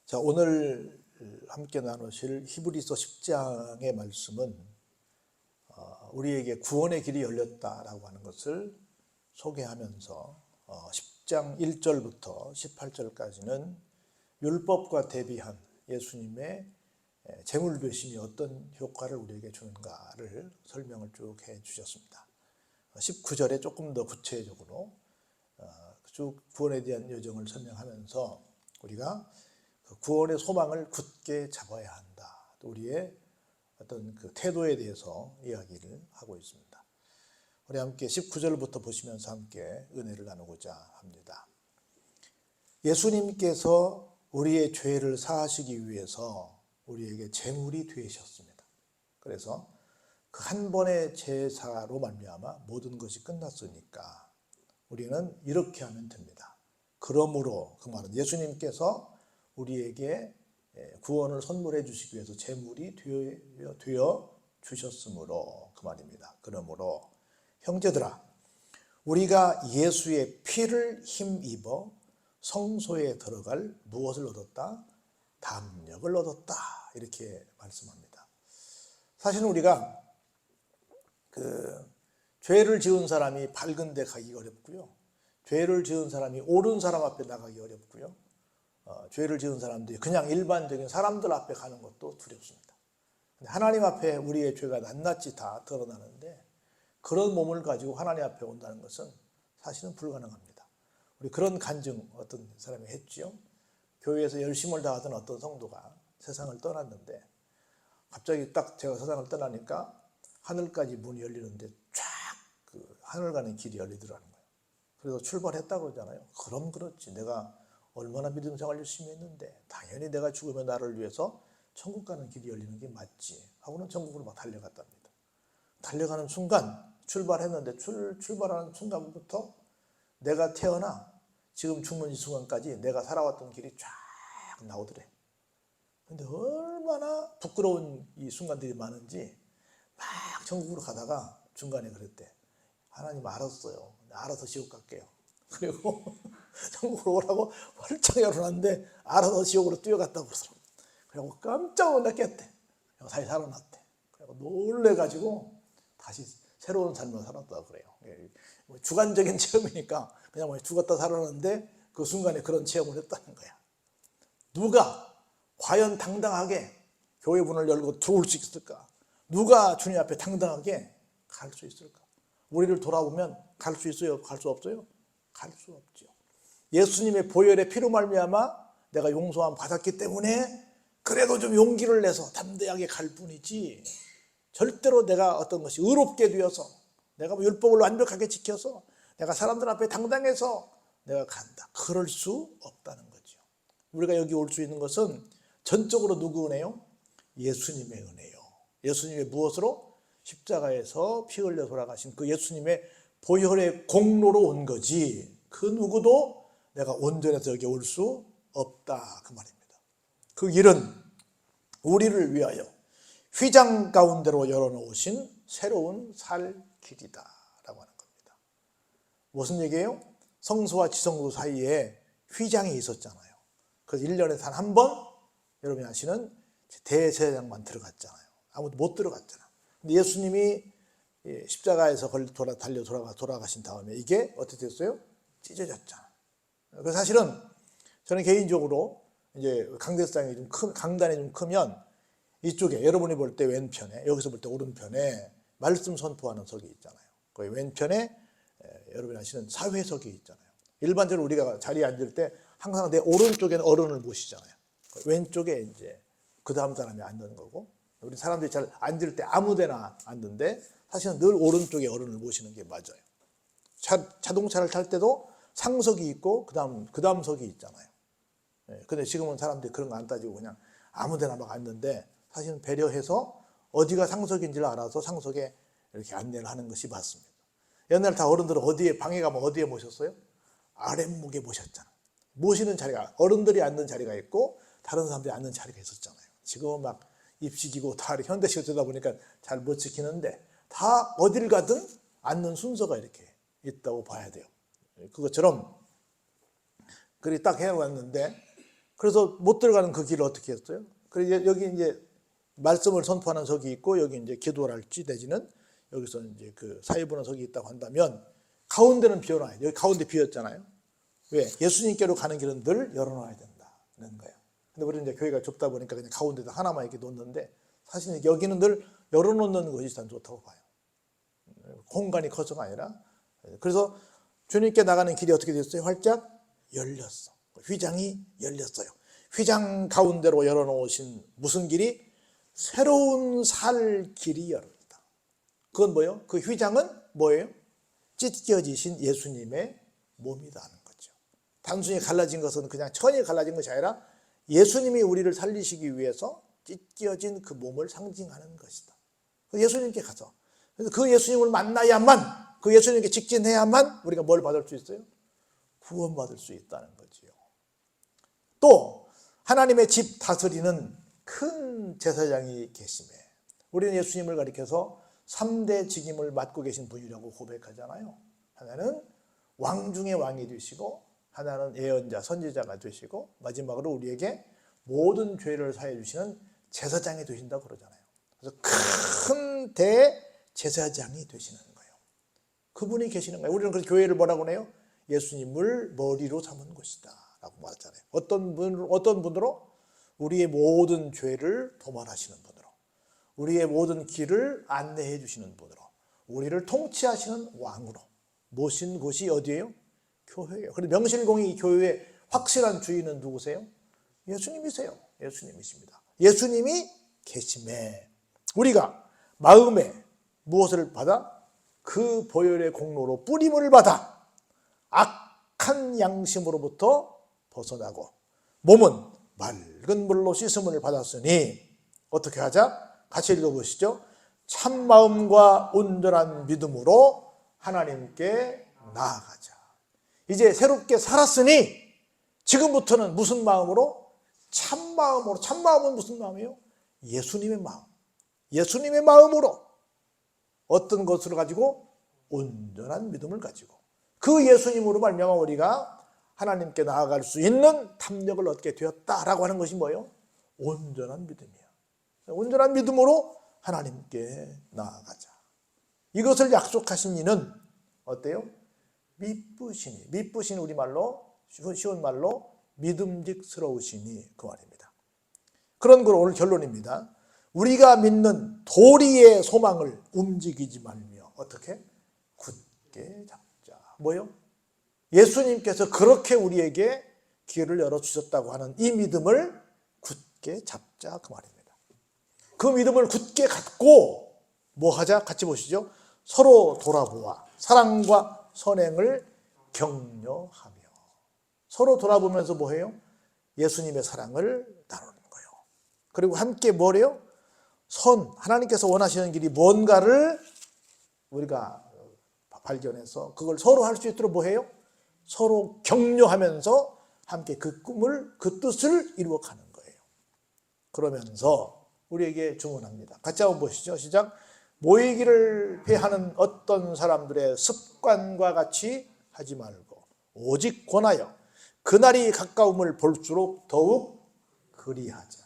자, 오늘 함께 나누실 히브리서 10장의 말씀은 우리에게 구원의 길이 열렸다라고 하는 것을 소개하면서 10장 1절부터 18절까지는 율법과 대비한 예수님의 재물배심이 어떤 효과를 우리에게 주는가를 설명을 쭉 해주셨습니다. 19절에 조금 더 구체적으로 쭉 구원에 대한 여정을 설명하면서 우리가 구원의 소망을 굳게 잡아야 한다. 또 우리의 어떤 그 태도에 대해서 이야기를 하고 있습니다. 우리 함께 19절부터 보시면서 함께 은혜를 나누고자 합니다. 예수님께서 우리의 죄를 사하시기 위해서 우리에게 제물이 되셨습니다. 그래서 그 한 번의 제사로 말미암아 모든 것이 끝났으니까 우리는 이렇게 하면 됩니다. 그러므로 그 말은 예수님께서 우리에게 구원을 선물해 주시기 위해서 제물이 되어 주셨으므로 그 말입니다. 그러므로 형제들아, 우리가 예수의 피를 힘입어 성소에 들어갈 무엇을 얻었다? 담력을 얻었다. 이렇게 말씀합니다. 사실은 우리가 죄를 지은 사람이 밝은 데 가기 어렵고요. 죄를 지은 사람이 옳은 사람 앞에 나가기 어렵고요. 죄를 지은 사람들이 그냥 일반적인 사람들 앞에 가는 것도 두렵습니다. 하나님 앞에 우리의 죄가 낱낱이 다 드러나는데 그런 몸을 가지고 하나님 앞에 온다는 것은 사실은 불가능합니다. 우리 그런 간증 어떤 사람이 했지요. 교회에서 열심을 다하던 어떤 성도가 세상을 떠났는데 갑자기 딱 제가 세상을 떠나니까 하늘까지 문이 열리는데 쫙 그 하늘 가는 길이 열리더라는 거예요. 그래서 출발했다고 그러잖아요. 그럼 그렇지. 내가 얼마나 믿음 생활 열심히 했는데 당연히 내가 죽으면 나를 위해서 천국 가는 길이 열리는 게 맞지 하고는 천국으로 막 달려갔답니다. 달려가는 순간 출발했는데 출발하는 순간부터 내가 태어나 지금 죽는 이 순간까지 내가 살아왔던 길이 쫙 나오더래. 근데 얼마나 부끄러운 이 순간들이 많은지 막 천국으로 가다가 중간에 그랬대. 하나님 알았어요. 알아서 지옥 갈게요. 그리고 천국으로 오라고 활짝 열어놨는데 알아서 지옥으로 뛰어갔다고 그러더라고요. 그래서 깜짝 놀랐겠대. 다시 살아났대. 그리고 놀래가지고 다시 새로운 삶을 살았다고 그래요. 주관적인 체험이니까 그냥 죽었다 살아났는데 그 순간에 그런 체험을 했다는 거야. 누가 과연 당당하게 교회 문을 열고 들어올 수 있을까? 누가 주님 앞에 당당하게 갈 수 있을까? 우리를 돌아보면 갈 수 있어요? 갈 수 없어요? 갈 수 없죠. 예수님의 보혈의 피로 말미암아 내가 용서함 받았기 때문에 그래도 좀 용기를 내서 담대하게 갈 뿐이지 절대로 내가 어떤 것이 의롭게 되어서 내가 율법을 완벽하게 지켜서 내가 사람들 앞에 당당해서 내가 간다. 그럴 수 없다는 거죠. 우리가 여기 올 수 있는 것은 전적으로 누구 은혜요? 예수님의 은혜요. 예수님의 무엇으로? 십자가에서 피 흘려 돌아가신 그 예수님의 보혈의 공로로 온 거지 그 누구도 내가 온전해서 여기 올 수 없다 그 말입니다. 그 길은 우리를 위하여 휘장 가운데로 열어놓으신 새로운 살 길이다 라고 하는 겁니다. 무슨 얘기예요? 성소와 지성소 사이에 휘장이 있었잖아요. 그래서 1년에 단 한 번 여러분이 아시는 대제사장만 들어갔잖아요. 아무도 못 들어갔잖아요. 근데 예수님이 십자가에서 달려 돌아가신 다음에 이게 어떻게 됐어요? 찢어졌잖아요. 그래서 사실은 저는 개인적으로 이제 강대상이 좀 강단이 좀 크면 이쪽에 여러분이 볼 때 왼편에 여기서 볼 때 오른편에 말씀 선포하는 석이 있잖아요. 그 왼편에 여러분이 아시는 사회석이 있잖아요. 일반적으로 우리가 자리에 앉을 때 항상 내 오른쪽에는 어른을 모시잖아요. 왼쪽에 이제 그 다음 사람이 앉는 거고 우리 사람들이 잘 앉을 때 아무데나 앉는데 사실은 늘 오른쪽에 어른을 모시는 게 맞아요. 자동차를 탈 때도 상석이 있고 그 다음 석이 있잖아요. 근데 지금은 사람들이 그런 거 안 따지고 그냥 아무데나 막 앉는데 사실은 배려해서 어디가 상석인지를 알아서 상석에 이렇게 안내를 하는 것이 맞습니다. 옛날 다 어른들은 어디에 방에 가면 어디에 모셨어요? 아랫목에 모셨잖아요. 모시는 자리가 어른들이 앉는 자리가 있고 다른 사람들이 앉는 자리가 있었잖아요. 지금은 막 입식이고 다 현대식으로 되다 보니까 잘 못 지키는데 다 어딜 가든 앉는 순서가 이렇게 있다고 봐야 돼요. 그것처럼 그리 딱 해놓았는데 그래서 못 들어가는 그 길을 어떻게 했어요? 그래서 여기 이제 말씀을 선포하는 석이 있고 여기 이제 기도를 할지 내지는 여기서 이제 그 사회부는 석이 있다고 한다면 가운데는 비워놔야 돼요. 여기 가운데 비었잖아요. 왜? 예수님께로 가는 길은 늘 열어놔야 된다는 거예요. 근데 우리는 이제 교회가 좁다 보니까 그냥 가운데다 하나만 이렇게 놓는데 사실은 여기는 늘 열어놓는 것이 참 좋다고 봐요. 공간이 커서가 아니라. 그래서 주님께 나가는 길이 어떻게 됐어요? 활짝 열렸어. 휘장이 열렸어요. 휘장 가운데로 열어놓으신 무슨 길이? 새로운 살 길이 열렸다. 그건 뭐예요? 그 휘장은 뭐예요? 찢겨지신 예수님의 몸이라는 거죠. 단순히 갈라진 것은 그냥 천이 갈라진 것이 아니라 예수님이 우리를 살리시기 위해서 찢겨진 그 몸을 상징하는 것이다. 예수님께 가서 그래서 그 예수님을 만나야만, 그 예수님께 직진해야만 우리가 뭘 받을 수 있어요? 구원받을 수 있다는 거지요. 또 하나님의 집 다스리는 큰 제사장이 계심에 우리는 예수님을 가리켜서 3대 직임을 맡고 계신 분이라고 고백하잖아요. 하나는 왕 중의 왕이 되시고, 하나는 예언자, 선지자가 되시고, 마지막으로 우리에게 모든 죄를 사해 주시는 제사장이 되신다고 그러잖아요. 그래서 큰 대제사장이 되시는 거예요. 그분이 계시는 거예요. 우리는 그 교회를 뭐라고 해요? 예수님을 머리로 삼은 곳이다 라고 말하잖아요. 어떤 분으로? 우리의 모든 죄를 도말하시는 분으로, 우리의 모든 길을 안내해 주시는 분으로, 우리를 통치하시는 왕으로 모신 곳이 어디예요? 교회예요. 그런데 명실공히 이 교회의 확실한 주인은 누구세요? 예수님이세요. 예수님이십니다. 예수님이 계심에 우리가 마음에 무엇을 받아? 그 보혈의 공로로 뿌림을 받아 악한 양심으로부터 벗어나고 몸은 맑은 물로 씻음을 받았으니 어떻게 하자? 같이 읽어보시죠. 참마음과 온전한 믿음으로 하나님께 나아가자. 이제 새롭게 살았으니 지금부터는 무슨 마음으로? 참마음으로. 참마음은 무슨 마음이에요? 예수님의 마음. 예수님의 마음으로 어떤 것을 가지고? 온전한 믿음을 가지고 그 예수님으로 말미암아 우리가 하나님께 나아갈 수 있는 탐력을 얻게 되었다라고 하는 것이 뭐예요? 온전한 믿음이야. 온전한 믿음으로 하나님께 나아가자. 이것을 약속하신 이는 어때요? 미쁘시니. 미쁘시니 우리말로 쉬운 말로 믿음직스러우시니 그 말입니다. 그런 걸 오늘 결론입니다. 우리가 믿는 도리의 소망을 움직이지 말며 어떻게? 굳게 잡자. 뭐요? 예수님께서 그렇게 우리에게 길을 열어주셨다고 하는 이 믿음을 굳게 잡자 그 말입니다. 그 믿음을 굳게 갖고 뭐 하자? 같이 보시죠. 서로 돌아보아 사랑과 선행을 격려하며. 서로 돌아보면서 뭐 해요? 예수님의 사랑을 나누는 거예요. 그리고 함께 뭐래요? 하나님께서 원하시는 길이 뭔가를 우리가 발견해서 그걸 서로 할 수 있도록 뭐 해요? 서로 격려하면서 함께 그 꿈을, 그 뜻을 이루어가는 거예요. 그러면서 우리에게 주문합니다. 같이 한번 보시죠. 시작. 모이기를 피하는 어떤 사람들의 습관과 같이 하지 말고 오직 권하여 그날이 가까움을 볼수록 더욱 그리하자.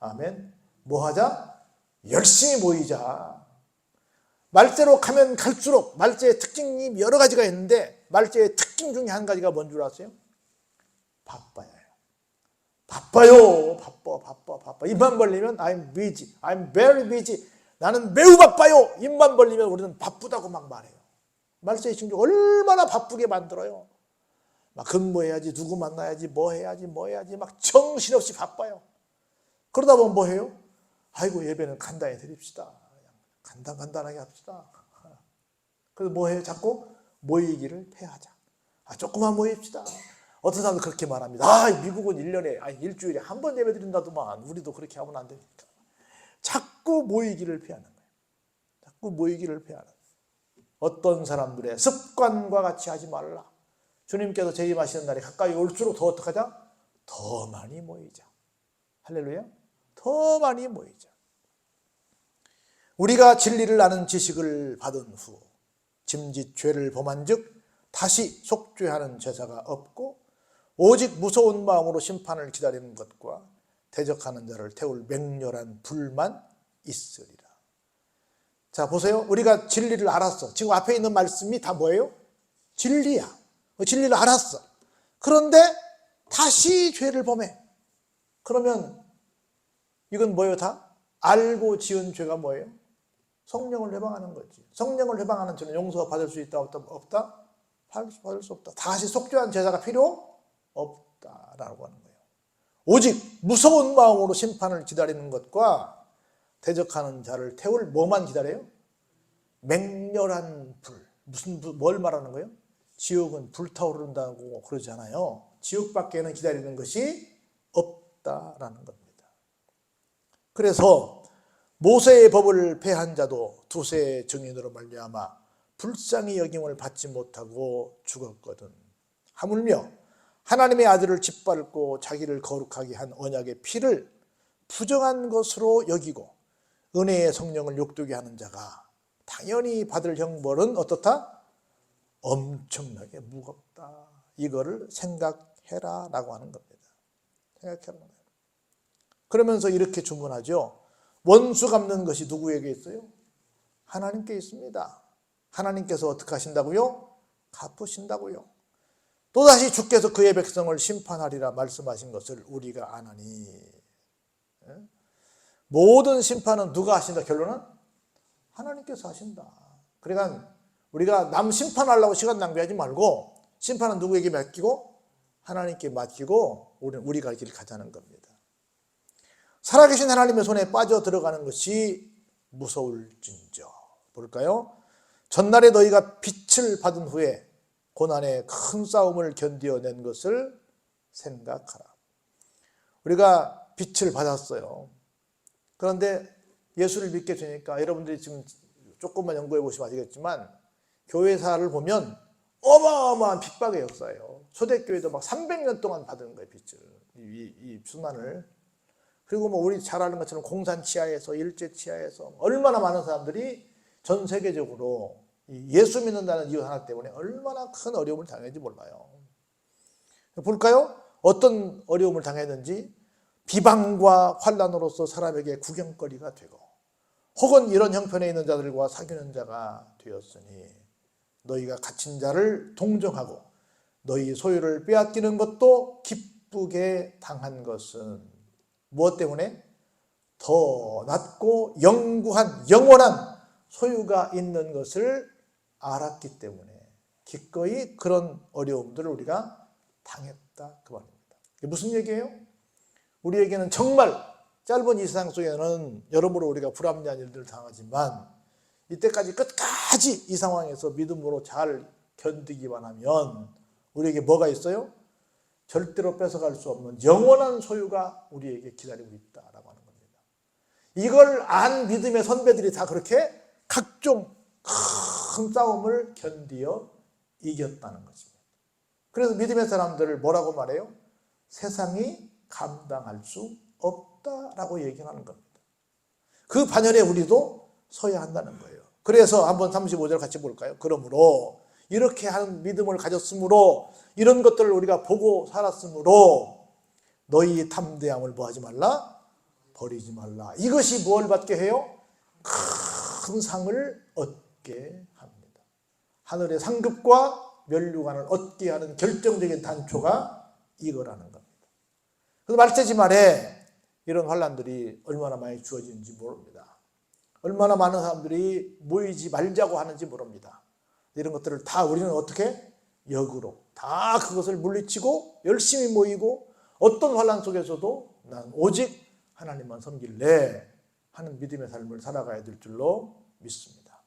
아멘. 뭐 하자? 열심히 모이자. 말대로 가면 갈수록 말제의 특징이 여러 가지가 있는데 말제의 특징 중에 한 가지가 뭔 줄 아세요? 바빠요. 바빠요. 바빠. 입만 벌리면 I'm busy. I'm very busy. 나는 매우 바빠요. 입만 벌리면 우리는 바쁘다고 막 말해요. 말세의 친구 얼마나 바쁘게 만들어요. 막 근무해야지, 누구 만나야지, 뭐 해야지 막 정신없이 바빠요. 그러다 보면 뭐 해요? 아이고 예배는 간단히 드립시다. 간단하게 합시다. 그래서 뭐 해요? 자꾸 모이기를 패하자. 조금만 모입시다. 어떤 사람도 그렇게 말합니다. 미국은 1년에, 일주일에 한 번 예배 드린다더만 우리도 그렇게 하면 안 되니까. 자꾸 모이기를 피하는 거예요. 자꾸 모이기를 피하는 거예요. 어떤 사람들의 습관과 같이 하지 말라. 주님께서 재림하시는 날이 가까이 올수록 더 어떡하자? 더 많이 모이자. 할렐루야. 더 많이 모이자. 우리가 진리를 아는 지식을 받은 후 짐짓 죄를 범한 즉 다시 속죄하는 제사가 없고 오직 무서운 마음으로 심판을 기다리는 것과 대적하는 자를 태울 맹렬한 불만 있으리라. 자, 보세요. 우리가 진리를 알았어. 지금 앞에 있는 말씀이 다 뭐예요? 진리야. 진리를 알았어. 그런데 다시 죄를 범해. 그러면 이건 뭐예요? 다 알고 지은 죄가 뭐예요? 성령을 회방하는 거지. 성령을 회방하는 죄는 용서가 받을 수 있다 없다? 받을 수 없다. 다시 속죄한 제사가 필요 없다라고 하는 거예요. 오직 무서운 마음으로 심판을 기다리는 것과 대적하는 자를 태울 뭐만 기다려요? 맹렬한 불. 뭘 말하는 거예요? 지옥은 불타오른다고 그러잖아요. 지옥밖에는 기다리는 것이 없다라는 겁니다. 그래서 모세의 법을 폐한 자도 두세 증인으로 말미암아 불쌍히 여김을 받지 못하고 죽었거든. 하물며 하나님의 아들을 짓밟고 자기를 거룩하게 한 언약의 피를 부정한 것으로 여기고 은혜의 성령을 욕되게 하는 자가 당연히 받을 형벌은 어떻다? 엄청나게 무겁다. 이거를 생각해라 라고 하는 겁니다. 생각해라. 그러면서 이렇게 주문하죠. 원수 갚는 것이 누구에게 있어요? 하나님께 있습니다. 하나님께서 어떻게 하신다고요? 갚으신다고요. 또다시 주께서 그의 백성을 심판하리라 말씀하신 것을 우리가 아나니. 모든 심판은 누가 하신다? 결론은 하나님께서 하신다. 그러니까 우리가 남 심판하려고 시간 낭비하지 말고 심판은 누구에게 맡기고 하나님께 맡기고 우리가 갈 길을 가자는 겁니다. 살아계신 하나님의 손에 빠져 들어가는 것이 무서울진저. 볼까요? 전날에 너희가 빛을 받은 후에 고난의 큰 싸움을 견디어낸 것을 생각하라. 우리가 빛을 받았어요. 그런데 예수를 믿게 되니까 여러분들이 지금 조금만 연구해 보시면 아시겠지만 교회사를 보면 어마어마한 핍박의 역사예요. 초대교회도 막 300년 동안 받은 거예요, 빛을. 이 순환을. 그리고 뭐 우리 잘 아는 것처럼 공산 치하에서 일제 치하에서 얼마나 많은 사람들이 전 세계적으로 예수 믿는다는 이유 하나 때문에 얼마나 큰 어려움을 당했는지 몰라요. 볼까요? 어떤 어려움을 당했는지. 비방과 환난으로서 사람에게 구경거리가 되고 혹은 이런 형편에 있는 자들과 사귀는 자가 되었으니 너희가 갇힌 자를 동정하고 너희 소유를 빼앗기는 것도 기쁘게 당한 것은 무엇 때문에? 더 낮고 영구한 영원한 소유가 있는 것을 알았기 때문에 기꺼이 그런 어려움들을 우리가 당했다 그 말입니다. 이게 무슨 얘기예요? 우리에게는 정말 짧은 이 세상 속에는 여러모로 우리가 불합리한 일들을 당하지만 이때까지 끝까지 이 상황에서 믿음으로 잘 견디기만 하면 우리에게 뭐가 있어요? 절대로 뺏어갈 수 없는 영원한 소유가 우리에게 기다리고 있다라고 하는 겁니다. 이걸 안 믿음의 선배들이 다 그렇게 각종 큰 싸움을 견디어 이겼다는 것입니다. 그래서 믿음의 사람들을 뭐라고 말해요? 세상이 감당할 수 없다라고 얘기하는 겁니다. 그 반열에 우리도 서야 한다는 거예요. 그래서 한번 35절 같이 볼까요? 그러므로 이렇게 하는 믿음을 가졌으므로 이런 것들을 우리가 보고 살았으므로 너희 탐대함을 뭐하지 말라? 버리지 말라. 이것이 뭘 받게 해요? 큰 상을 얻게 합니다. 하늘의 상급과 면류관을 얻게 하는 결정적인 단초가 이거라는 겁니다. 그래서 말세지 말에 이런 환난들이 얼마나 많이 주어지는지 모릅니다. 얼마나 많은 사람들이 모이지 말자고 하는지 모릅니다. 이런 것들을 다 우리는 어떻게? 역으로 다 그것을 물리치고 열심히 모이고 어떤 환난 속에서도 난 오직 하나님만 섬길래 하는 믿음의 삶을 살아가야 될 줄로 믿습니다.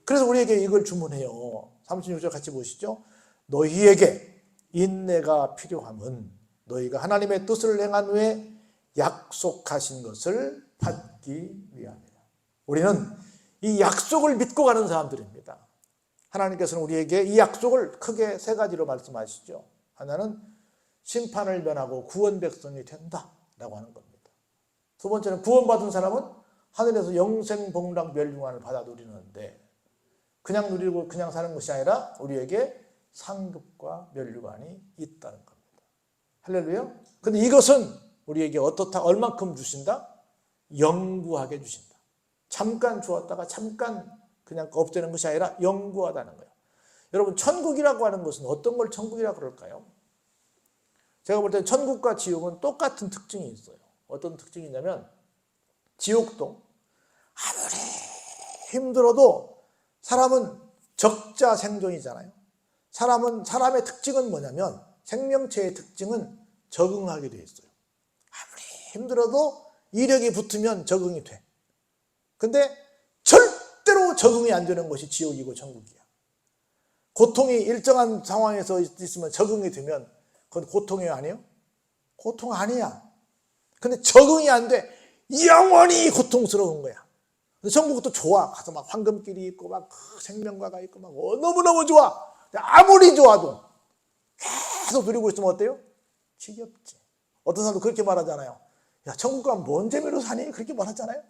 그래서 우리에게 이걸 주문해요. 36절 같이 보시죠. 너희에게 인내가 필요함은 너희가 하나님의 뜻을 행한 후에 약속하신 것을 받기 위함이라. 우리는 이 약속을 믿고 가는 사람들입니다. 하나님께서는 우리에게 이 약속을 크게 세 가지로 말씀하시죠. 하나는 심판을 면하고 구원 백성이 된다라고 하는 겁니다. 두 번째는 구원받은 사람은 하늘에서 영생 복락 멸류관을 받아 누리는데 그냥 누리고 그냥 사는 것이 아니라 우리에게 상급과 멸류관이 있다는 겁니다. 할렐루야. 근데 이것은 우리에게 어떻다, 얼만큼 주신다? 영구하게 주신다. 잠깐 주었다가 잠깐 그냥 없애는 것이 아니라 영구하다는 거예요. 여러분, 천국이라고 하는 것은 어떤 걸 천국이라고 그럴까요? 제가 볼 때는 천국과 지옥은 똑같은 특징이 있어요. 어떤 특징이 있냐면, 지옥도 아무리 힘들어도 사람은 적자 생존이잖아요. 사람의 특징은 뭐냐면, 생명체의 특징은 적응하게 돼 있어요. 아무리 힘들어도 이력이 붙으면 적응이 돼. 근데 절대로 적응이 안 되는 것이 지옥이고 천국이야. 고통이 일정한 상황에서 있으면 적응이 되면 그건 고통이 아니에요? 고통 아니야. 근데 적응이 안 돼. 영원히 고통스러운 거야. 천국도 좋아. 가서 막 황금길이 있고 막 생명과가 있고 막 너무너무 좋아. 아무리 좋아도 계속 누리고 있으면 어때요? 지겹지. 어떤 사람도 그렇게 말하잖아요. 야, 천국 가면 뭔 재미로 사니? 그렇게 말하잖아요.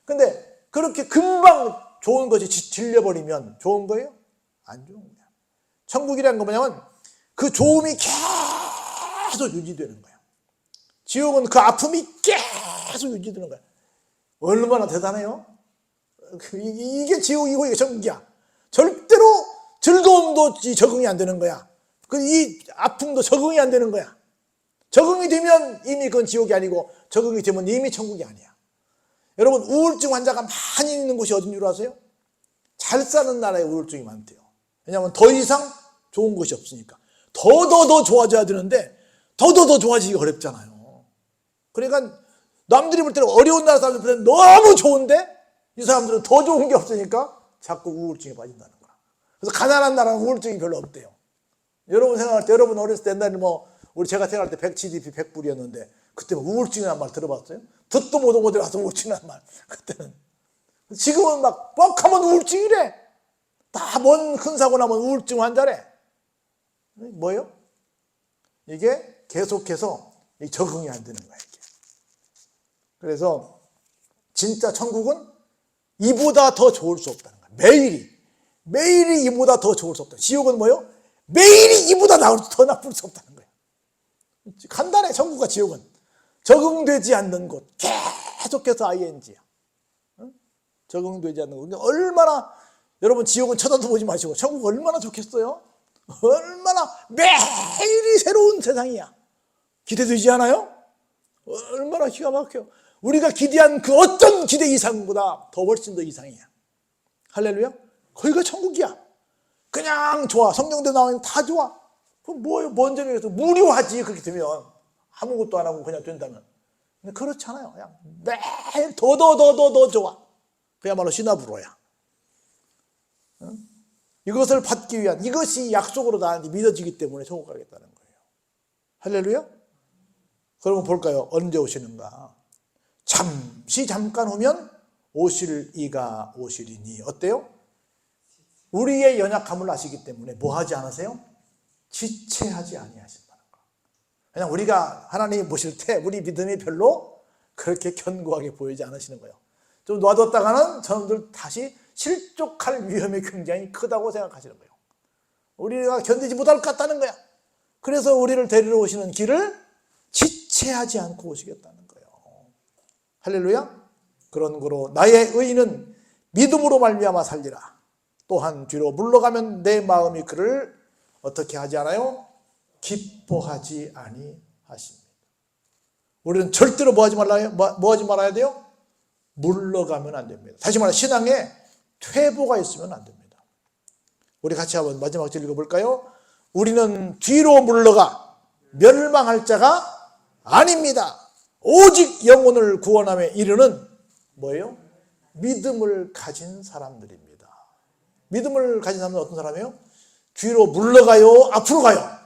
근데 그렇게 금방 좋은 것이 질려버리면 좋은 거예요? 안 좋은 거야. 천국이라는 건 뭐냐면 그 좋음이 계속 유지되는 거야. 지옥은 그 아픔이 계속 유지되는 거야. 얼마나 대단해요? 이게 지옥이고 이게 천국이야. 절대로 즐거움도 적응이 안 되는 거야. 이 아픔도 적응이 안 되는 거야. 적응이 되면 이미 그건 지옥이 아니고 적응이 되면 이미 천국이 아니야. 여러분, 우울증 환자가 많이 있는 곳이 어딘 줄 아세요? 잘 사는 나라에 우울증이 많대요. 왜냐하면 더 이상 좋은 것이 없으니까. 더 좋아져야 되는데 더 좋아지기가 어렵잖아요. 그러니까 남들이 볼 때는 어려운 나라 사람들 볼 때는 너무 좋은데 이 사람들은 더 좋은 게 없으니까 자꾸 우울증에 빠진다는 거야. 그래서 가난한 나라는 우울증이 별로 없대요. 여러분 생각할 때, 여러분 어렸을 때 옛날에 우리 제가 생각할 때 100 GDP 100불이었는데 그때 우울증이라는 말 들어봤어요? 듣도 못하고 들어와서 우울증이라는 말. 그때는. 지금은 막 뻑하면 우울증이래. 다 뭔 큰 사고 나면 우울증 환자래. 뭐예요? 이게 계속해서 적응이 안 되는 거야, 이게. 그래서 진짜 천국은 이보다 더 좋을 수 없다는 거야. 매일이 이보다 더 좋을 수 없다. 지옥은 뭐예요? 매일이 이보다 더 나쁠 수 없다는 거예요. 간단해. 천국과 지옥은 적응되지 않는 곳. 계속해서 ING야. 적응되지 않는 곳. 근데 얼마나, 여러분, 지옥은 쳐다도 보지 마시고 천국 얼마나 좋겠어요? 얼마나 매일이 새로운 세상이야. 기대되지 않아요? 얼마나 기가 막혀요. 우리가 기대한 그 어떤 기대 이상보다 더 훨씬 더 이상이야. 할렐루야. 거기가 천국이야. 그냥 좋아. 성경대 나오면 다 좋아. 그럼 뭐예요? 뭔 점이라서 무료하지. 그렇게 되면 아무것도 안 하고 그냥 된다면. 근데 그렇지 않아요. 그냥 매일 더 좋아. 그야말로 시나브로야. 이것을 받기 위한, 이것이 약속으로 나한테 믿어지기 때문에 천국 가겠다는 거예요. 할렐루야. 그러면 볼까요? 언제 오시는가? 잠깐 후면 오실 이가 오시리니. 어때요? 우리의 연약함을 아시기 때문에 뭐 하지 않으세요? 지체하지 아니하신다는 거. 그냥 우리가 하나님 보실 때 우리 믿음이 별로 그렇게 견고하게 보이지 않으시는 거예요. 좀 놔뒀다가는 저놈들 다시 실족할 위험이 굉장히 크다고 생각하시는 거예요. 우리가 견디지 못할 것 같다는 거야. 그래서 우리를 데리러 오시는 길을 지체하지 않고 오시겠다는 거예요. 할렐루야. 그런 거로 나의 의인은 믿음으로 말미암아 살리라. 또한 뒤로 물러가면 내 마음이 그를 어떻게 하지 않아요? 기뻐하지 아니하십니다. 우리는 절대로 뭐 하지 말아야 돼요? 물러가면 안 됩니다. 다시 말해, 신앙에 퇴보가 있으면 안 됩니다. 우리 같이 한번 마지막 절 읽어볼까요? 우리는 뒤로 물러가 멸망할 자가 아닙니다. 오직 영혼을 구원함에 이르는 뭐예요? 믿음을 가진 사람들입니다. 믿음을 가진 사람은 어떤 사람이에요? 뒤로 물러가요? 앞으로 가요?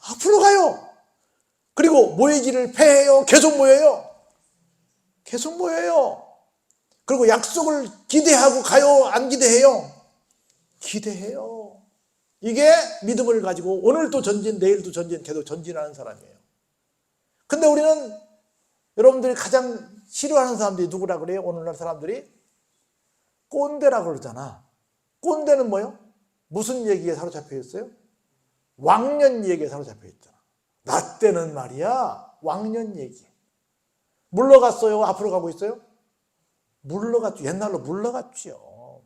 앞으로 가요. 그리고 모이기를 패해요? 계속 모여요? 계속 모여요. 그리고 약속을 기대하고 가요? 안 기대해요? 기대해요. 이게 믿음을 가지고 오늘도 전진, 내일도 전진, 계속 전진하는 사람이에요. 근데 우리는, 여러분들이 가장 싫어하는 사람들이 누구라 그래요? 오늘날 사람들이? 꼰대라 그러잖아. 꼰대는 뭐요? 무슨 얘기에 사로잡혀 있어요? 왕년 얘기에 사로잡혀 있잖아. 나 때는 말이야 왕년 얘기. 물러갔어요? 앞으로 가고 있어요? 물러갔죠. 옛날로 물러갔죠.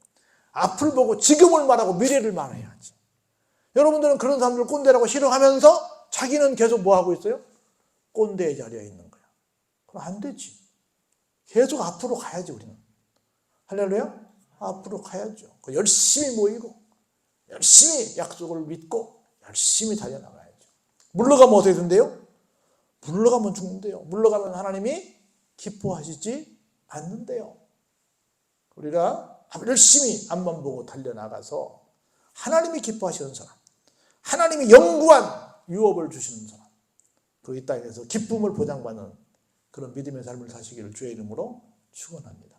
앞을 보고 지금을 말하고 미래를 말해야지. 여러분들은 그런 사람들 꼰대라고 싫어하면서 자기는 계속 뭐 하고 있어요? 꼰대의 자리에 있는 거야. 그럼 안 되지. 계속 앞으로 가야지 우리는. 할렐루야? 앞으로 가야죠. 열심히 모이고 열심히 약속을 믿고 열심히 달려나가야죠. 물러가면 어떻게 된대요? 물러가면 죽는데요. 물러가면 하나님이 기뻐하시지 않는데요. 우리가 열심히 앞만 보고 달려나가서 하나님이 기뻐하시는 사람, 하나님이 영구한 유업을 주시는 사람, 그 이 땅에서 기쁨을 보장받는 그런 믿음의 삶을 사시기를 주의 이름으로 축원합니다.